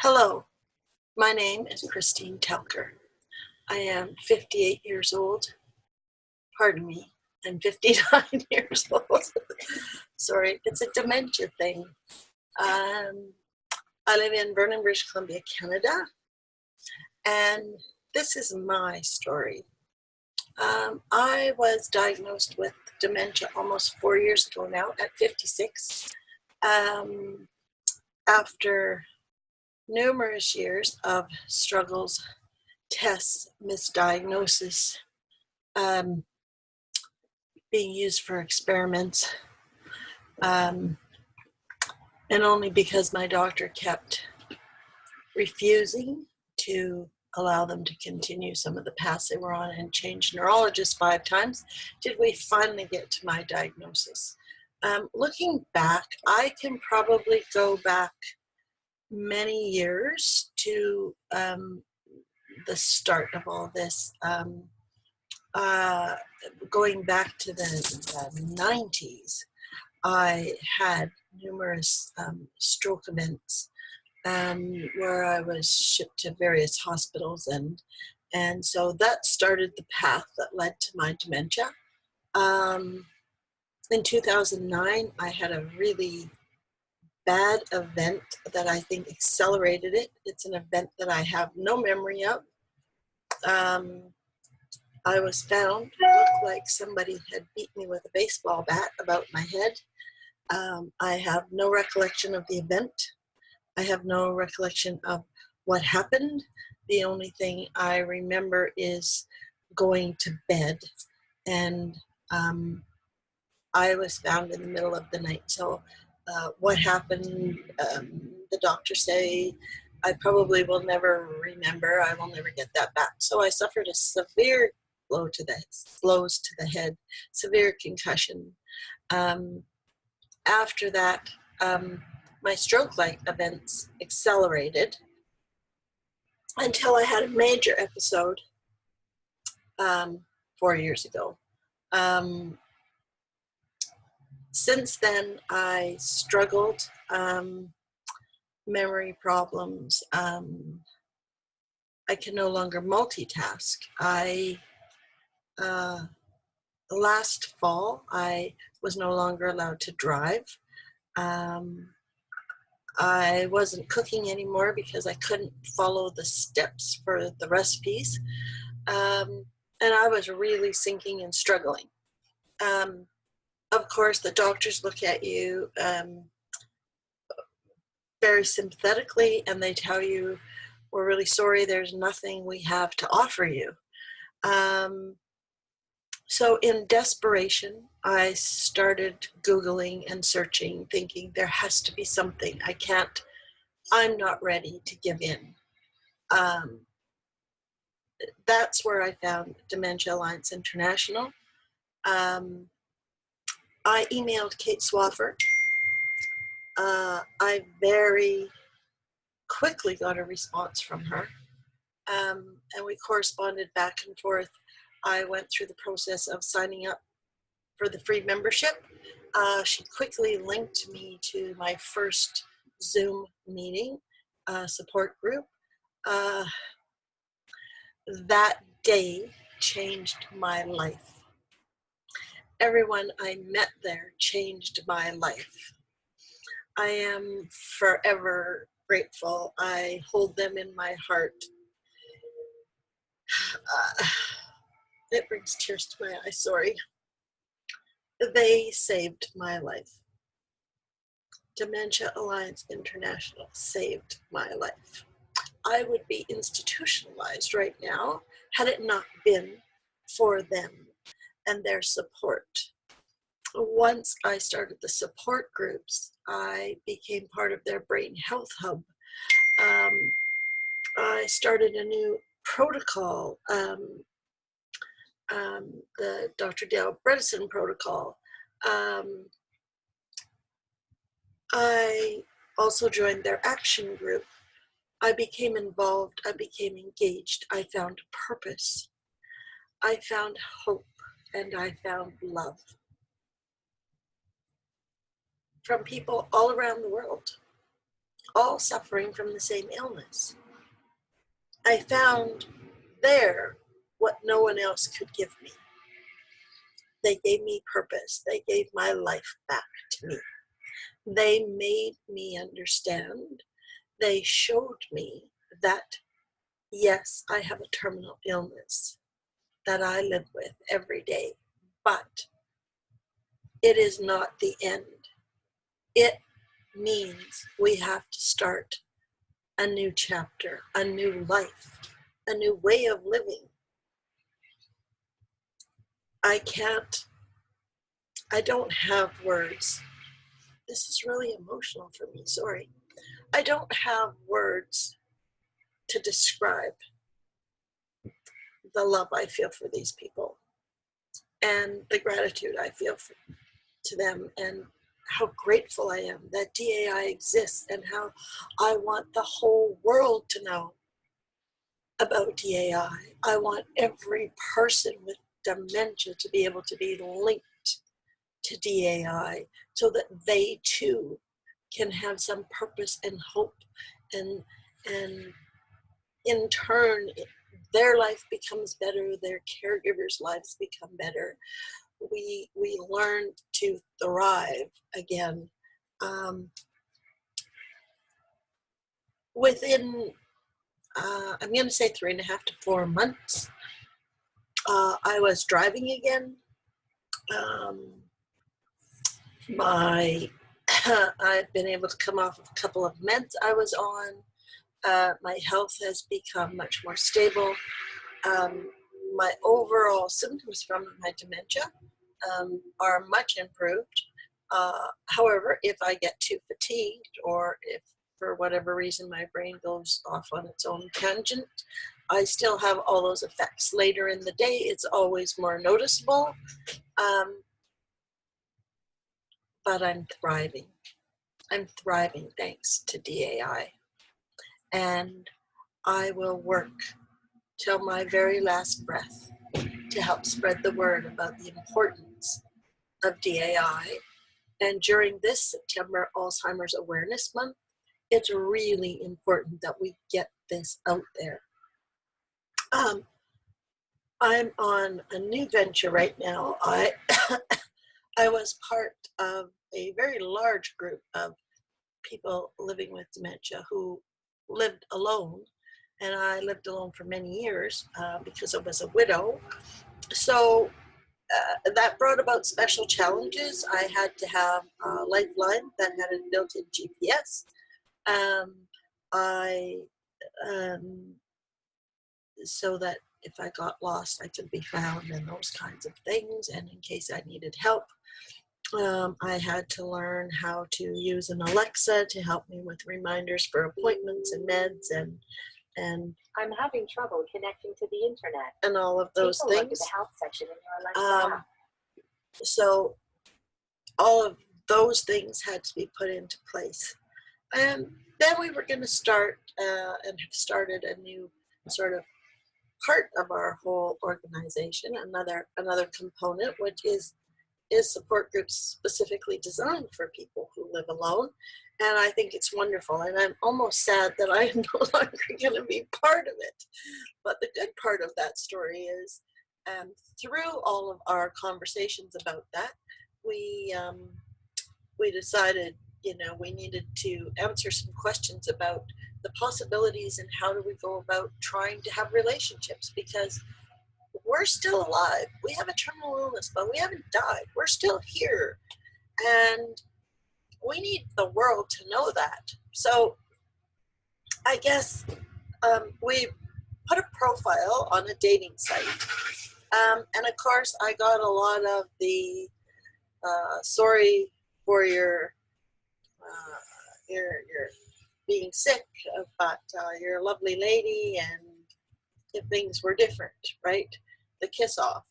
Hello, my name is Christine Thelker. I am 58 years old. Pardon me, I'm 59 years old. Sorry, it's a dementia thing. I live in Vernon, British Columbia, Canada, and this is my story. I was diagnosed with dementia almost 4 years ago now at 56, after numerous years of struggles, tests, misdiagnosis, being used for experiments, and only because my doctor kept refusing to allow them to continue some of the paths they were on and change neurologists 5 times, did we finally get to my diagnosis. Looking back, I can probably go back many years to the start of all this. Going back to the 90s, I had numerous stroke events where I was shipped to various hospitals, and so that started the path that led to my dementia. In 2009, I had a really bad event that I think accelerated it. It's an event that I have no memory of. I was found, looked like somebody had beat me with a baseball bat about my head. I have no recollection of the event. I have no recollection of what happened. The only thing I remember is going to bed, and I was found in the middle of the night. So what happened, the doctors say, I probably will never remember. I will never get that back. So I suffered a severe blows to the head, severe concussion. After that, my stroke-like events accelerated until I had a major episode 4 years ago. Since then, I struggled, memory problems. I can no longer multitask. Last fall, I was no longer allowed to drive. I wasn't cooking anymore because I couldn't follow the steps for the recipes. And I was really sinking and struggling. Of course, the doctors look at you very sympathetically, and they tell you, we're really sorry, there's nothing we have to offer you. So in desperation, I started Googling and searching, thinking there has to be something. I'm not ready to give in. That's where I found Dementia Alliance International. I emailed Kate Swaffer. I very quickly got a response from her, and we corresponded back and forth. I went through the process of signing up for the free membership. She quickly linked me to my first Zoom meeting, support group. That day changed my life. Everyone I met there changed my life. I am forever grateful. I hold them in my heart. It brings tears to my eyes, sorry. They saved my life. Dementia Alliance International saved my life. I would be institutionalized right now had it not been for them and their support. Once I started the support groups, I became part of their brain health hub. I started a new protocol, the Dr. Dale Bredesen protocol. I also joined their action group. I became involved, I became engaged, I found purpose, I found hope, and I found love from people all around the world. all suffering from the same illness. I found there what no one else could give me. They gave me purpose. They gave my life back to me. They made me understand. They showed me that, yes, I have a terminal illness that I live with every day, but it is not the end. It means we have to start a new chapter, a new life, a new way of living. I don't have words. This is really emotional for me, sorry. I don't have words to describe the love I feel for these people and the gratitude I feel to them, and how grateful I am that DAI exists, and how I want the whole world to know about DAI. I want every person with dementia to be able to be linked to DAI so that they too can have some purpose and hope, and in turn their life becomes better, their caregivers' lives become better. We learn to thrive again. Within I'm going to say 3.5 to 4 months, I was driving again. I've been able to come off of a couple of meds I was on. My health has become much more stable. My overall symptoms from my dementia are much improved. However, if I get too fatigued, or if for whatever reason my brain goes off on its own tangent, I still have all those effects later in the day. It's always more noticeable, but I'm thriving. I'm thriving thanks to DAI. And I will work till my very last breath to help spread the word about the importance of DAI. And during this September Alzheimer's Awareness Month, it's really important that we get this out there. I'm on a new venture right now. I was part of a very large group of people living with dementia who lived alone, and I lived alone for many years because I was a widow. So that brought about special challenges. I had to have a lifeline that had a built-in GPS. So that if I got lost, I could be found, and those kinds of things. And in case I needed help, I had to learn how to use an Alexa to help me with reminders for appointments and meds, and I'm having trouble connecting to the internet. And all of those Take a things. look at the health section in your Alexa app. So all of those things had to be put into place. And then we were going to start and have started a new sort of part of our whole organization, another component, which is support groups specifically designed for people who live alone. And I think it's wonderful. And I'm almost sad that I am no longer going to be part of it. But the good part of that story is through all of our conversations about that, we decided, we needed to answer some questions about the possibilities and how do we go about trying to have relationships, because we're still alive. We have a terminal illness, but we haven't died. We're still here. And we need the world to know that. So I guess we put a profile on a dating site. And of course, I got a lot of the sorry for your being sick, but you're a lovely lady, and if things were different, right? The kiss off,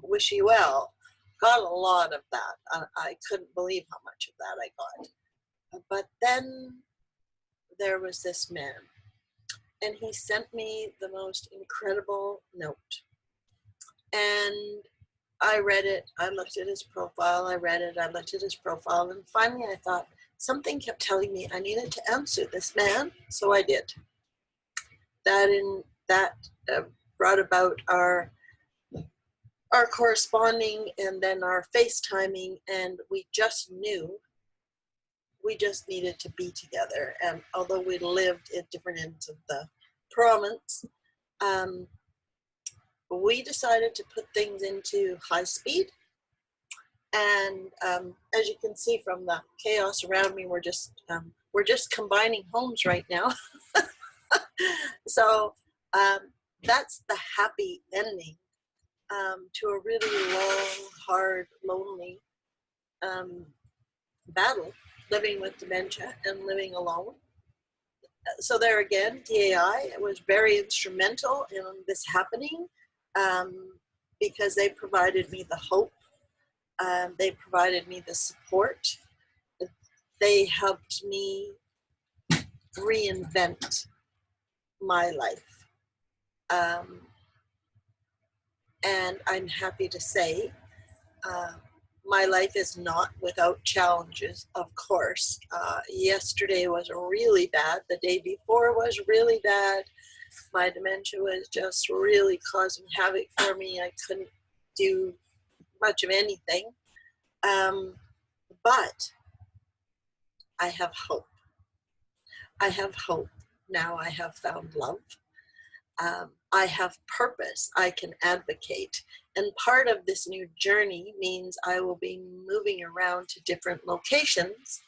wish you well. Got a lot of that. I couldn't believe how much of that I got. But then there was this man, and he sent me the most incredible note. And I read it, I looked at his profile, I read it, I looked at his profile, and finally I thought, something kept telling me I needed to answer this man, so I did. That brought about our corresponding and then our FaceTiming, and we just knew we just needed to be together. And although we lived at different ends of the province, we decided to put things into high speed. And as you can see from the chaos around me, we're just combining homes right now. So that's the happy ending to a really long, hard, lonely battle, living with dementia and living alone. So there again, DAI was very instrumental in this happening because they provided me the hope. They provided me the support. They helped me reinvent my life. And I'm happy to say my life is not without challenges, of course. Yesterday was really bad. The day before was really bad. My dementia was just really causing havoc for me. I couldn't do much of anything. But I have hope. I have hope. Now I have found love. I have purpose. I can advocate. And part of this new journey means I will be moving around to different locations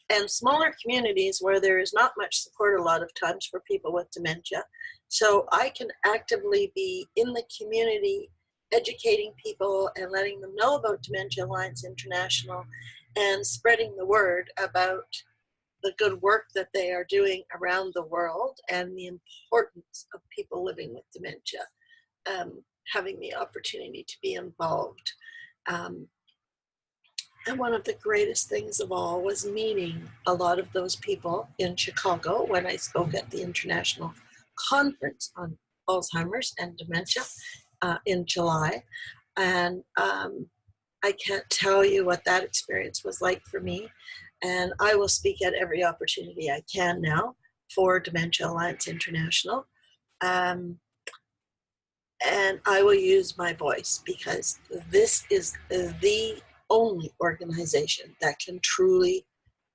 and smaller communities where there is not much support a lot of times for people with dementia. So I can actively be in the community, educating people and letting them know about Dementia Alliance International and spreading the word about the good work that they are doing around the world and the importance of people living with dementia, having the opportunity to be involved. And one of the greatest things of all was meeting a lot of those people in Chicago when I spoke at the International Conference on Alzheimer's and Dementia in July. And I can't tell you what that experience was like for me. And I will speak at every opportunity I can now for Dementia Alliance International. And I will use my voice because this is the only organization that can truly,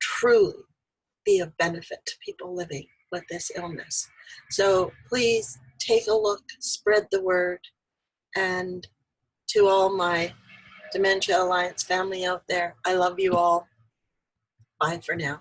truly be of benefit to people living with this illness. So please take a look, spread the word, and to all my Dementia Alliance family out there, I love you all. Bye for now.